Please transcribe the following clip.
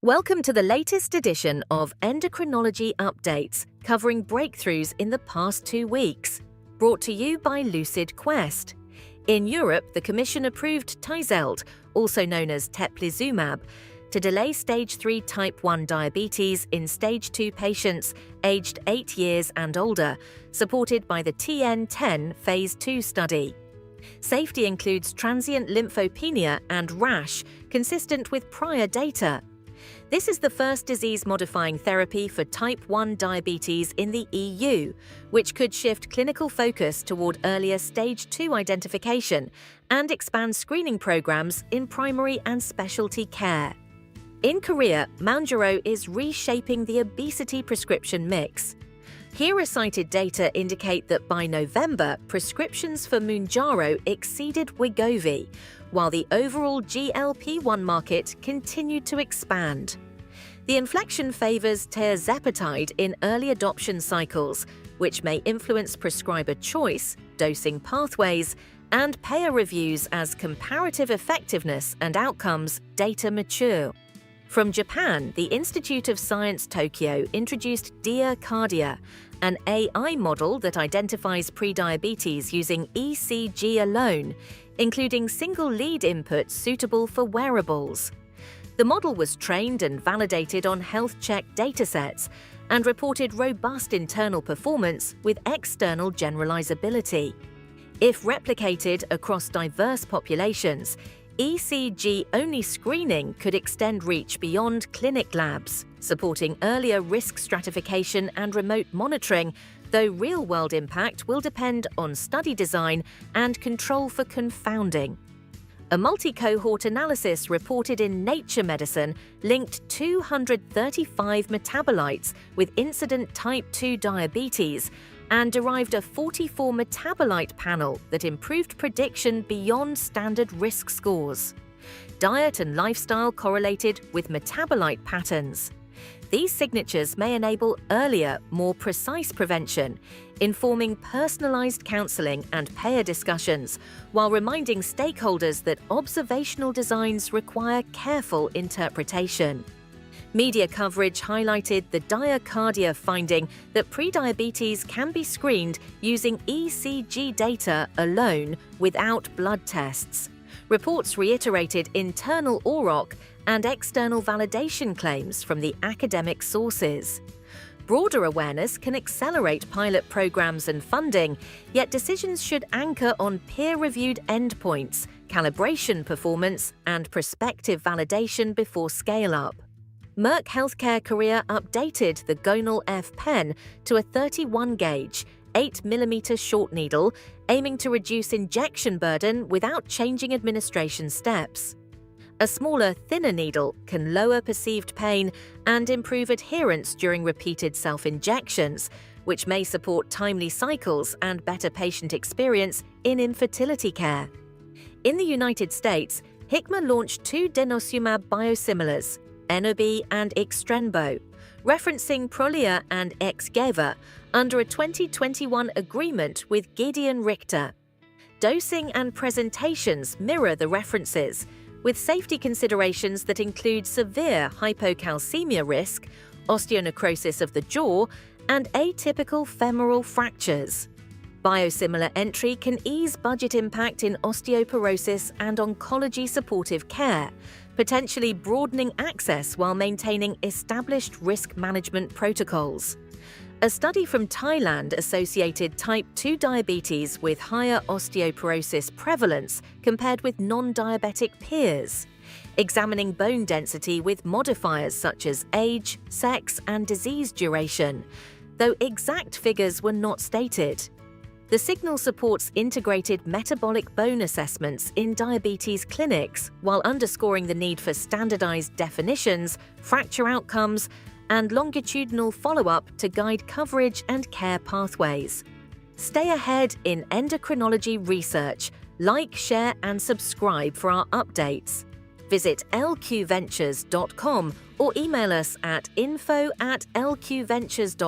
Welcome to the latest edition of Endocrinology Updates, covering breakthroughs in the past 2 weeks. Brought to you by Lucid Quest. In Europe, the Commission approved Teizeild, also known as Teplizumab, to delay Stage 3 Type 1 diabetes in Stage 2 patients aged 8 years and older, supported by the TN10 Phase 2 study. Safety includes transient lymphopenia and rash, consistent with prior data. This is the first disease-modifying therapy for type 1 diabetes in the EU, which could shift clinical focus toward earlier stage 2 identification and expand screening programs in primary and specialty care. In Korea, Mounjaro is reshaping the obesity prescription mix. Here cited data indicate that by November, prescriptions for Mounjaro exceeded Wegovy, while the overall GLP-1 market continued to expand. The inflection favors tirzepatide in early adoption cycles, which may influence prescriber choice, dosing pathways, and payer reviews as comparative effectiveness and outcomes data mature. From Japan, the Institute of Science Tokyo introduced DiaCardia, an AI model that identifies prediabetes using ECG alone, including single lead inputs suitable for wearables. The model was trained and validated on health check datasets and reported robust internal performance with external generalizability. If replicated across diverse populations, ECG-only screening could extend reach beyond clinic labs, supporting earlier risk stratification and remote monitoring, though real-world impact will depend on study design and control for confounding. A multicohort analysis reported in Nature Medicine linked 235 metabolites with incident type 2 diabetes and derived a 44 metabolite panel that improved prediction beyond standard risk scores. Diet and lifestyle correlated with metabolite patterns. These signatures may enable earlier, more precise prevention, informing personalized counseling and payer discussions, while reminding stakeholders that observational designs require careful interpretation. Media coverage highlighted the DiaCardia finding that prediabetes can be screened using ECG data alone without blood tests. Reports reiterated internal OROC and external validation claims from the academic sources. Broader awareness can accelerate pilot programs and funding, yet decisions should anchor on peer-reviewed endpoints, calibration performance, and prospective validation before scale-up. Merck Healthcare Korea updated the Gonal-f pen to a 31-gauge, 8mm short needle, aiming to reduce injection burden without changing administration steps. A smaller, thinner needle can lower perceived pain and improve adherence during repeated self-injections, which may support timely cycles and better patient experience in infertility care. In the United States, Hikma launched 2 denosumab biosimilars, Wegovy and Extrenbo, referencing Prolia and Xgeva, under a 2021 agreement with Gedeon Richter. Dosing and presentations mirror the references, with safety considerations that include severe hypocalcemia risk, osteonecrosis of the jaw, and atypical femoral fractures. Biosimilar entry can ease budget impact in osteoporosis and oncology supportive care, potentially broadening access while maintaining established risk management protocols. A study from Thailand associated type 2 diabetes with higher osteoporosis prevalence compared with non-diabetic peers, examining bone density with modifiers such as age, sex, and disease duration, though exact figures were not stated. The signal supports integrated metabolic bone assessments in diabetes clinics while underscoring the need for standardized definitions, fracture outcomes, and longitudinal follow-up to guide coverage and care pathways. Stay ahead in endocrinology research. Like, share, and subscribe for our updates. Visit lqventures.com or email us at info@lqventures.com.